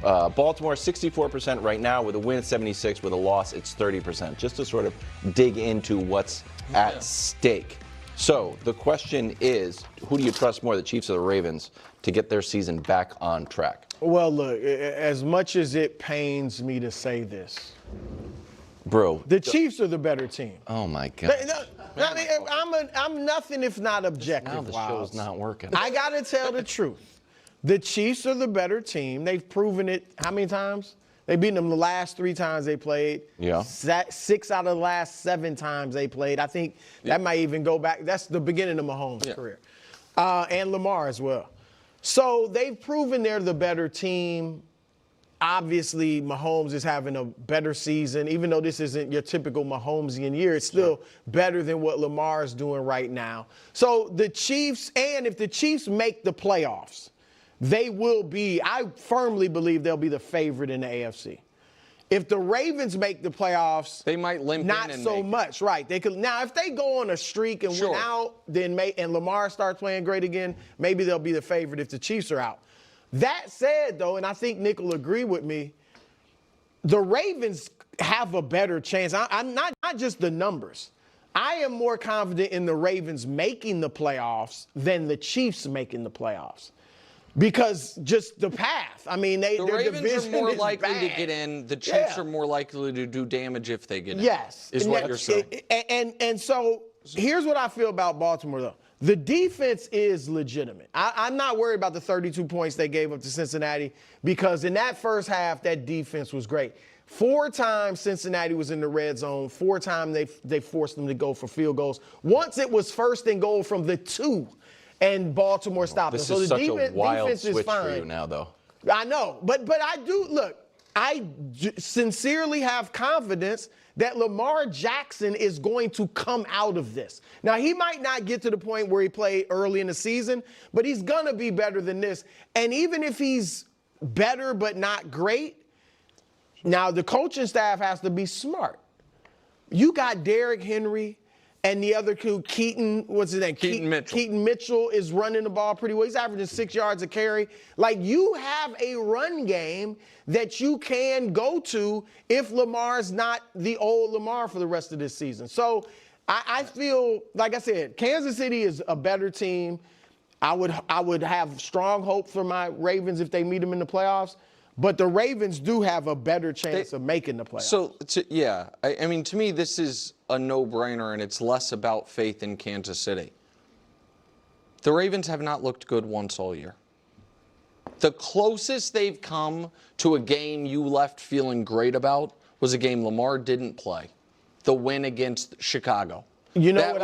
Baltimore 64% right now, with a win 76%, with a loss it's 30%. Just to sort of dig into what's at stake. So the question is, who do you trust more, the Chiefs or the Ravens, to get their season back on track? Well, look, as much as it pains me to say this, bro, the Chiefs are the better team. Oh my God. I mean, I'm nothing if not objective. Now the show's not working. I gotta tell the truth. The Chiefs are the better team. They've proven it how many times? They've beaten them the last 3 times they played. Yeah. 6 out of the last 7 times they played. I think that might even go back. That's the beginning of Mahomes' career. And Lamar as well. So they've proven they're the better team. Obviously, Mahomes is having a better season. Even though this isn't your typical Mahomesian year, it's still better than what Lamar is doing right now. So the Chiefs, and if the Chiefs make the playoffs, they will be, I firmly believe they'll be the favorite in the AFC. If the Ravens make the playoffs, they might limp not in so much, right? They could now if they go on a streak and win out, then and Lamar starts playing great again, maybe they'll be the favorite if the Chiefs are out. That said, though, and I think Nick will agree with me, the Ravens have a better chance. I'm not just the numbers. I am more confident in the Ravens making the playoffs than the Chiefs making the playoffs. Because just the path. I mean, the Ravens are more likely bad. to get in. The Chiefs are more likely to do damage if they get in. Yes. Is what you're saying. And so here's what I feel about Baltimore, though. The defense is legitimate. I'm not worried about the 32 points they gave up to Cincinnati because in that first half, that defense was great. 4 times Cincinnati was in the red zone. 4 times they forced them to go for field goals. Once it was 1st and goal from the 2. And Baltimore stopped them. So the such a wild defense switch is fine. for you now, though. I know, but I do look. I sincerely have confidence that Lamar Jackson is going to come out of this. Now he might not get to the point where he played early in the season, but he's gonna be better than this. And even if he's better but not great, now the coaching staff has to be smart. You got Derrick Henry. And the other two, Keaton, what's his name? Keaton Mitchell. Keaton Mitchell is running the ball pretty well. He's averaging 6 yards a carry. Like, you have a run game that you can go to if Lamar's not the old Lamar for the rest of this season. So I feel, like I said, Kansas City is a better team. I would have strong hope for my Ravens if they meet them in the playoffs. But the Ravens do have a better chance of making the playoffs. So, I mean, to me, this is a no-brainer, and it's less about faith in Kansas City. The Ravens have not looked good once all year. The closest they've come to a game you left feeling great about was a game Lamar didn't play, the win against Chicago. You know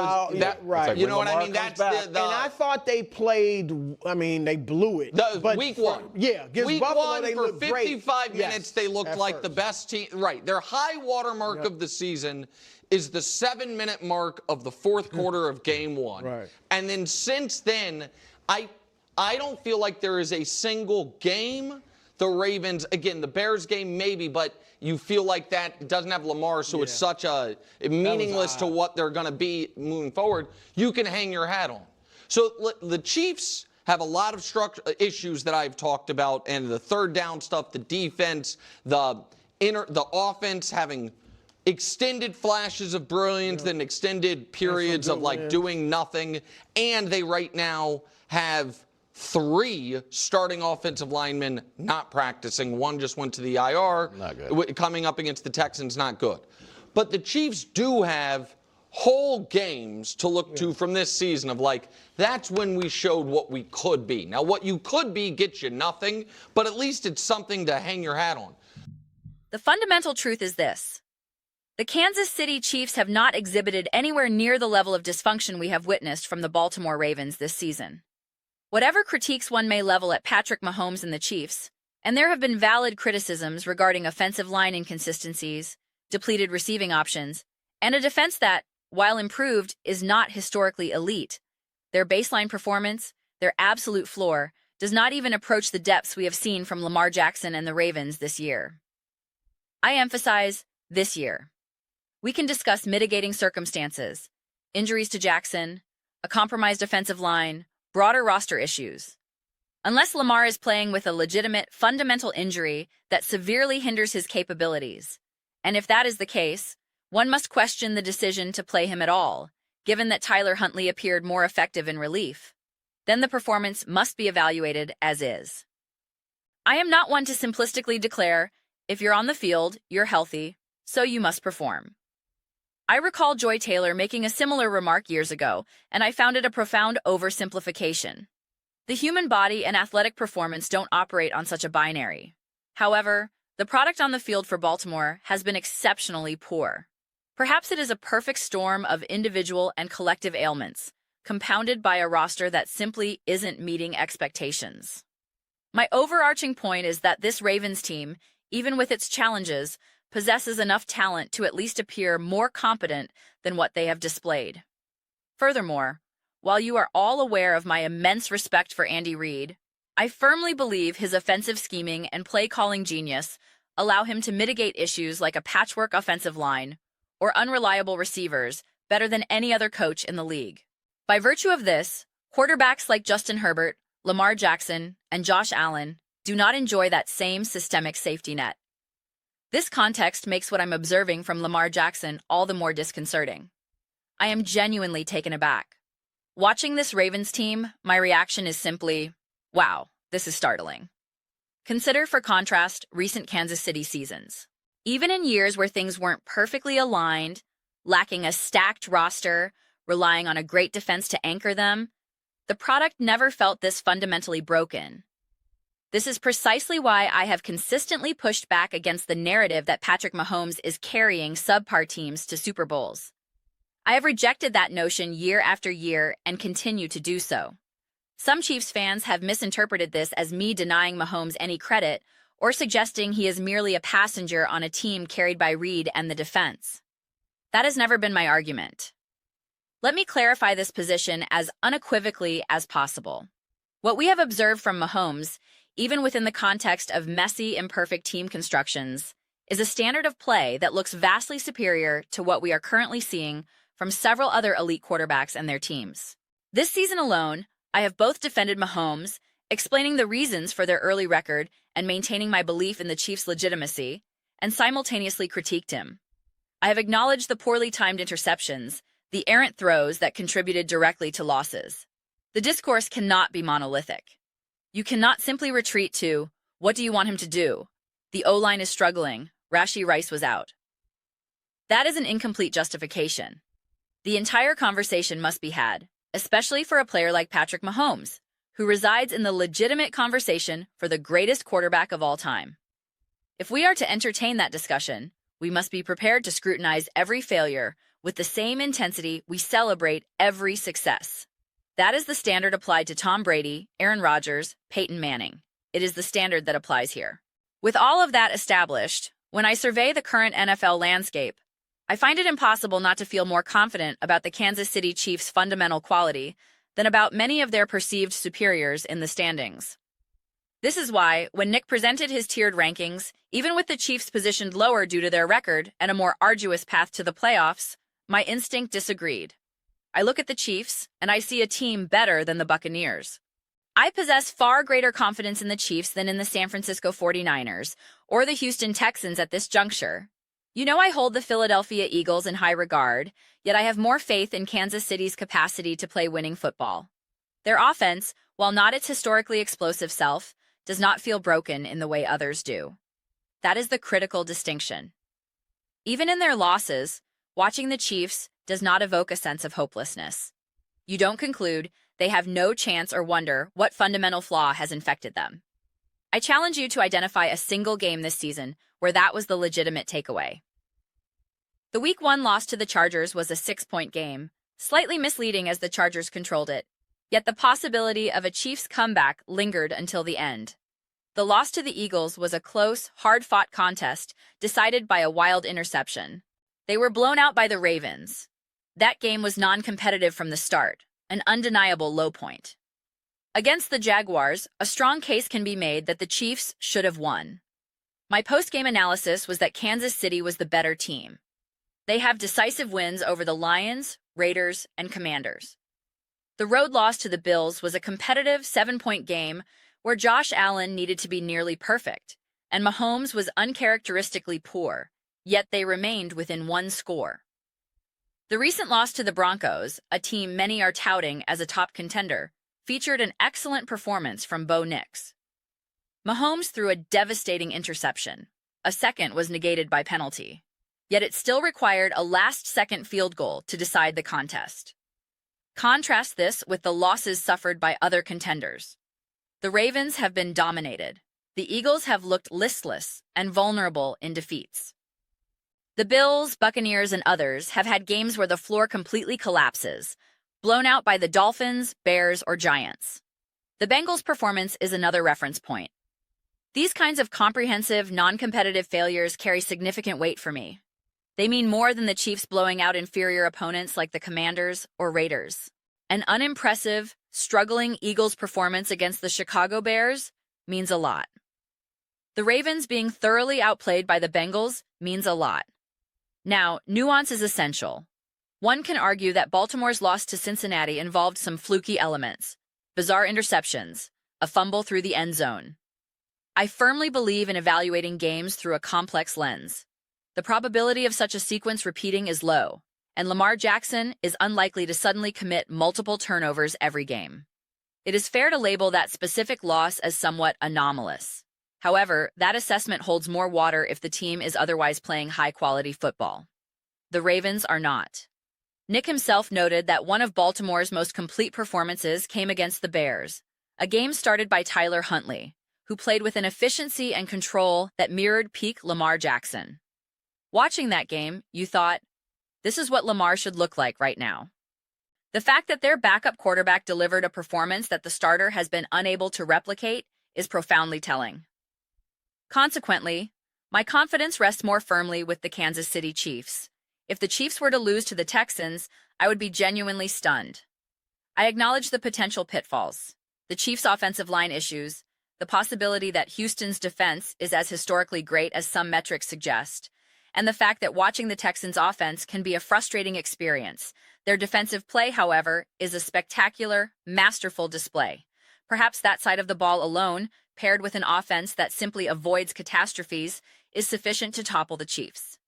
right. Like, you know what I mean? That's the and I thought they played. I mean, they blew it. But week 1, against week Buffalo, 1 they for looked 55 great. minutes, they looked like the best team. Right, their high watermark of the season is the 7-minute mark of the 4th quarter of Game 1. Right. And then since then, I don't feel like there is a single game. The Ravens, again, the Bears game maybe, but you feel like that doesn't have Lamar, so it's such a meaningless to what they're going to be moving forward. You can hang your hat on. So the Chiefs have a lot of issues that I've talked about, and the third down stuff, the defense, the offense having extended flashes of brilliance, then extended periods of doing nothing, and they right now have 3 starting offensive linemen not practicing. 1 just went to the IR. Not good. Coming up against the Texans, not good. But the Chiefs do have whole games to look to from this season of like, that's when we showed what we could be. Now, what you could be gets you nothing, but at least it's something to hang your hat on. The fundamental truth is this. The Kansas City Chiefs have not exhibited anywhere near the level of dysfunction we have witnessed from the Baltimore Ravens this season. Whatever critiques one may level at Patrick Mahomes and the Chiefs, and there have been valid criticisms regarding offensive line inconsistencies, depleted receiving options, and a defense that, while improved, is not historically elite, their baseline performance, their absolute floor, does not even approach the depths we have seen from Lamar Jackson and the Ravens this year. I emphasize this year. We can discuss mitigating circumstances, injuries to Jackson, a compromised offensive line, broader roster issues. unless Lamar is playing with a legitimate fundamental injury that severely hinders his capabilities. And if that is the case, one must question the decision to play him at all, given that Tyler Huntley appeared more effective in relief. Then the performance must be evaluated as is. I am not one to simplistically declare, if you're on the field, you're healthy, so you must perform. I recall Joy Taylor making a similar remark years ago, and I found it a profound oversimplification. The human body and athletic performance don't operate on such a binary. However, the product on the field for Baltimore has been exceptionally poor. Perhaps it is a perfect storm of individual and collective ailments, compounded by a roster that simply isn't meeting expectations. My overarching point is that this Ravens team, even with its challenges, possesses enough talent to at least appear more competent than what they have displayed. Furthermore, while you are all aware of my immense respect for Andy Reid, I firmly believe his offensive scheming and play-calling genius allow him to mitigate issues like a patchwork offensive line or unreliable receivers better than any other coach in the league. By virtue of this, quarterbacks like Justin Herbert, Lamar Jackson, and Josh Allen do not enjoy that same systemic safety net. This context makes what I'm observing from Lamar Jackson all the more disconcerting. I am genuinely taken aback. Watching this Ravens team, my reaction is simply, wow, this is startling. Consider, for contrast, recent Kansas City seasons. Even in years where things weren't perfectly aligned, lacking a stacked roster, relying on a great defense to anchor them, the product never felt this fundamentally broken. This is precisely why I have consistently pushed back against the narrative that Patrick Mahomes is carrying subpar teams to Super Bowls. I have rejected that notion year after year and continue to do so. Some Chiefs fans have misinterpreted this as me denying Mahomes any credit or suggesting he is merely a passenger on a team carried by Reid and the defense. That has never been my argument. Let me clarify this position as unequivocally as possible. What we have observed from Mahomes, even within the context of messy, imperfect team constructions, is a standard of play that looks vastly superior to what we are currently seeing from several other elite quarterbacks and their teams. This season alone, I have both defended Mahomes, explaining the reasons for their early record and maintaining my belief in the Chiefs' legitimacy, and simultaneously critiqued him. I have acknowledged the poorly timed interceptions, the errant throws that contributed directly to losses. The discourse cannot be monolithic. You cannot simply retreat to, what do you want him to do? The O-line is struggling, Rashee Rice was out. That is an incomplete justification. The entire conversation must be had, especially for a player like Patrick Mahomes, who resides in the legitimate conversation for the greatest quarterback of all time. If we are to entertain that discussion, we must be prepared to scrutinize every failure with the same intensity we celebrate every success. That is the standard applied to Tom Brady, Aaron Rodgers, Peyton Manning. It is the standard that applies here. With all of that established, when I survey the current NFL landscape, I find it impossible not to feel more confident about the Kansas City Chiefs' fundamental quality than about many of their perceived superiors in the standings. This is why, when Nick presented his tiered rankings, even with the Chiefs positioned lower due to their record and a more arduous path to the playoffs, my instinct disagreed. I look at the Chiefs, and I see a team better than the Buccaneers. I possess far greater confidence in the Chiefs than in the San Francisco 49ers or the Houston Texans at this juncture. You know I hold the Philadelphia Eagles in high regard, yet I have more faith in Kansas City's capacity to play winning football. Their offense, while not its historically explosive self, does not feel broken in the way others do. That is the critical distinction. Even in their losses, watching the Chiefs does not evoke a sense of hopelessness. You don't conclude they have no chance or wonder what fundamental flaw has infected them. I challenge you to identify a single game this season where that was the legitimate takeaway. The Week 1 loss to the Chargers was a 6-point game, slightly misleading as the Chargers controlled it, yet the possibility of a Chiefs comeback lingered until the end. The loss to the Eagles was a close, hard-fought contest decided by a wild interception. They were blown out by the Ravens. That game was non-competitive from the start, an undeniable low point. Against the Jaguars, a strong case can be made that the Chiefs should have won. My post-game analysis was that Kansas City was the better team. They have decisive wins over the Lions, Raiders, and Commanders. The road loss to the Bills was a competitive 7-point game where Josh Allen needed to be nearly perfect, and Mahomes was uncharacteristically poor, yet they remained within one score. The recent loss to the Broncos, a team many are touting as a top contender, featured an excellent performance from Bo Nix. Mahomes threw a devastating interception. A second was negated by penalty. Yet it still required a last-second field goal to decide the contest. Contrast this with the losses suffered by other contenders. The Ravens have been dominated. The Eagles have looked listless and vulnerable in defeats. The Bills, Buccaneers, and others have had games where the floor completely collapses, blown out by the Dolphins, Bears, or Giants. The Bengals' performance is another reference point. These kinds of comprehensive, non-competitive failures carry significant weight for me. They mean more than the Chiefs blowing out inferior opponents like the Commanders or Raiders. An unimpressive, struggling Eagles performance against the Chicago Bears means a lot. The Ravens being thoroughly outplayed by the Bengals means a lot. Now, nuance is essential. One can argue that Baltimore's loss to Cincinnati involved some fluky elements, bizarre interceptions, a fumble through the end zone. I firmly believe in evaluating games through a complex lens. The probability of such a sequence repeating is low, and Lamar Jackson is unlikely to suddenly commit multiple turnovers every game. It is fair to label that specific loss as somewhat anomalous. However, that assessment holds more water if the team is otherwise playing high-quality football. The Ravens are not. Nick himself noted that one of Baltimore's most complete performances came against the Bears, a game started by Tyler Huntley, who played with an efficiency and control that mirrored peak Lamar Jackson. Watching that game, you thought, this is what Lamar should look like right now. The fact that their backup quarterback delivered a performance that the starter has been unable to replicate is profoundly telling. Consequently, my confidence rests more firmly with the Kansas City Chiefs. If the Chiefs were to lose to the Texans, I would be genuinely stunned. I acknowledge the potential pitfalls, the Chiefs' offensive line issues, the possibility that Houston's defense is as historically great as some metrics suggest, and the fact that watching the Texans' offense can be a frustrating experience. Their defensive play, however, is a spectacular, masterful display. Perhaps that side of the ball alone, paired with an offense that simply avoids catastrophes, is sufficient to topple the Chiefs.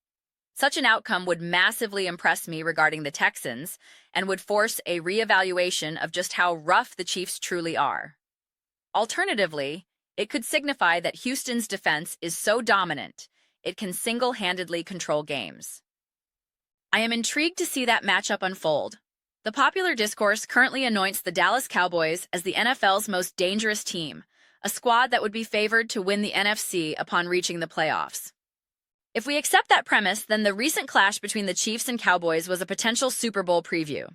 Such an outcome would massively impress me regarding the Texans and would force a reevaluation of just how rough the Chiefs truly are. Alternatively, it could signify that Houston's defense is so dominant, it can single-handedly control games. I am intrigued to see that matchup unfold. The popular discourse currently anoints the Dallas Cowboys as the NFL's most dangerous team, a squad that would be favored to win the NFC upon reaching the playoffs. If we accept that premise, then the recent clash between the Chiefs and Cowboys was a potential Super Bowl preview.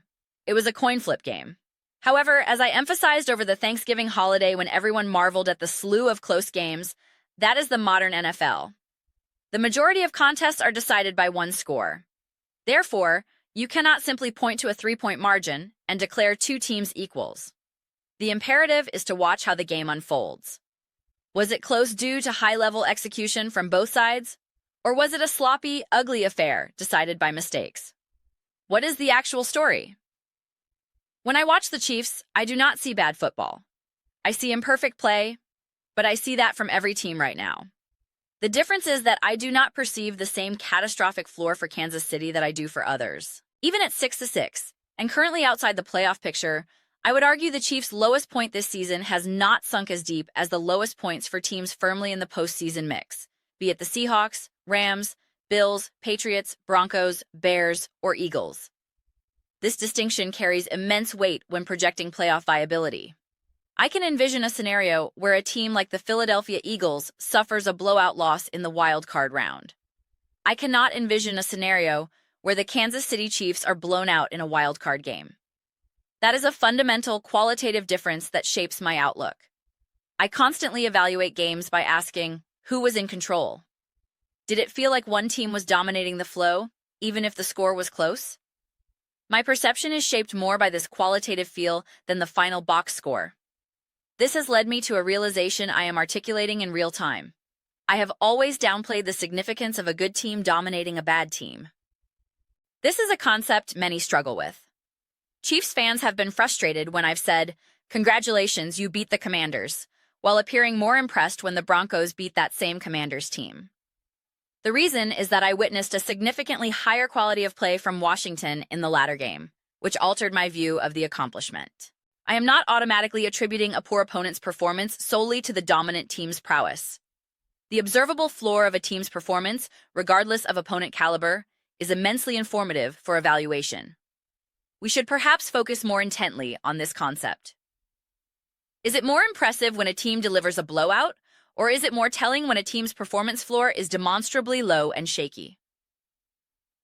It was a coin flip game. However, as I emphasized over the Thanksgiving holiday when everyone marveled at the slew of close games, that is the modern NFL. The majority of contests are decided by one score. Therefore, you cannot simply point to a 3-point margin and declare two teams equals. The imperative is to watch how the game unfolds. Was it close due to high-level execution from both sides? Or was it a sloppy, ugly affair decided by mistakes? What is the actual story? When I watch the Chiefs, I do not see bad football. I see imperfect play, but I see that from every team right now. The difference is that I do not perceive the same catastrophic floor for Kansas City that I do for others. Even at 6-6, and currently outside the playoff picture, I would argue the Chiefs' lowest point this season has not sunk as deep as the lowest points for teams firmly in the postseason mix, be it the Seahawks, Rams, Bills, Patriots, Broncos, Bears, or Eagles. This distinction carries immense weight when projecting playoff viability. I can envision a scenario where a team like the Philadelphia Eagles suffers a blowout loss in the wild card round. I cannot envision a scenario where the Kansas City Chiefs are blown out in a wild card game. That is a fundamental qualitative difference that shapes my outlook. I constantly evaluate games by asking, who was in control? Did it feel like one team was dominating the flow, even if the score was close? My perception is shaped more by this qualitative feel than the final box score. This has led me to a realization I am articulating in real time. I have always downplayed the significance of a good team dominating a bad team. This is a concept many struggle with. Chiefs fans have been frustrated when I've said, "Congratulations, you beat the Commanders," while appearing more impressed when the Broncos beat that same Commanders team. The reason is that I witnessed a significantly higher quality of play from Washington in the latter game, which altered my view of the accomplishment. I am not automatically attributing a poor opponent's performance solely to the dominant team's prowess. The observable floor of a team's performance, regardless of opponent caliber, is immensely informative for evaluation. We should perhaps focus more intently on this concept. Is it more impressive when a team delivers a blowout, or is it more telling when a team's performance floor is demonstrably low and shaky?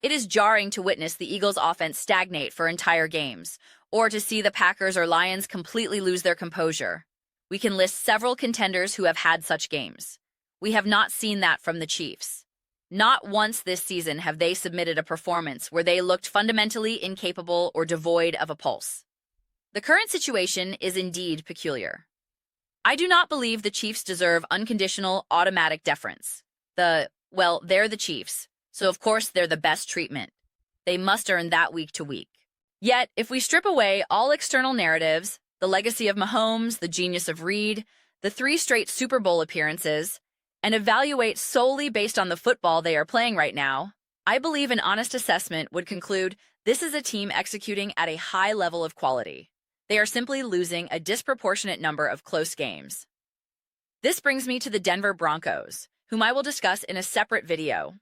It is jarring to witness the Eagles' offense stagnate for entire games, or to see the Packers or Lions completely lose their composure. We can list several contenders who have had such games. We have not seen that from the Chiefs. Not once this season have they submitted a performance where they looked fundamentally incapable or devoid of a pulse. The current situation is indeed peculiar. I do not believe the Chiefs deserve unconditional, automatic deference. They're the Chiefs, so of course they're the best treatment. They must earn that week to week. Yet, if we strip away all external narratives, the legacy of Mahomes, the genius of Reed, the 3 straight Super Bowl appearances, and evaluate solely based on the football they are playing right now, I believe an honest assessment would conclude this is a team executing at a high level of quality. They are simply losing a disproportionate number of close games. This brings me to the Denver Broncos, whom I will discuss in a separate video.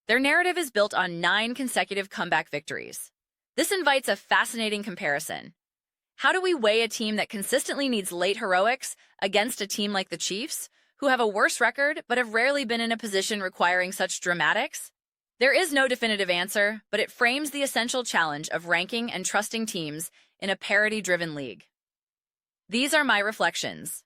Their narrative is built on 9 consecutive comeback victories. This invites a fascinating comparison. How do we weigh a team that consistently needs late heroics against a team like the Chiefs, who have a worse record but have rarely been in a position requiring such dramatics? There is no definitive answer, but it frames the essential challenge of ranking and trusting teams in a parity-driven league. These are my reflections.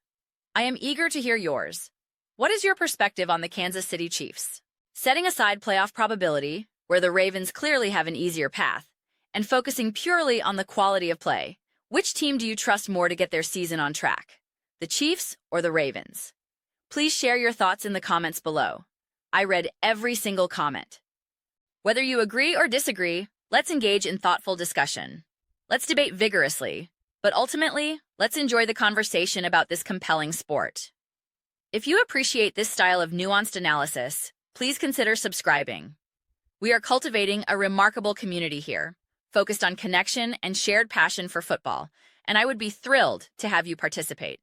I am eager to hear yours. What is your perspective on the Kansas City Chiefs? Setting aside playoff probability, where the Ravens clearly have an easier path, and focusing purely on the quality of play, which team do you trust more to get their season on track? The Chiefs or the Ravens? Please share your thoughts in the comments below. I read every single comment. Whether you agree or disagree, let's engage in thoughtful discussion. Let's debate vigorously, but ultimately, let's enjoy the conversation about this compelling sport. If you appreciate this style of nuanced analysis, please consider subscribing. We are cultivating a remarkable community here, focused on connection and shared passion for football, and I would be thrilled to have you participate.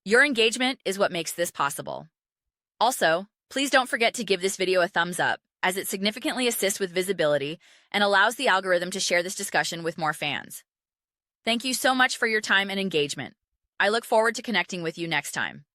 Your engagement is what makes this possible. Also, please don't forget to give this video a thumbs up, as it significantly assists with visibility and allows the algorithm to share this discussion with more fans. Thank you so much for your time and engagement. I look forward to connecting with you next time.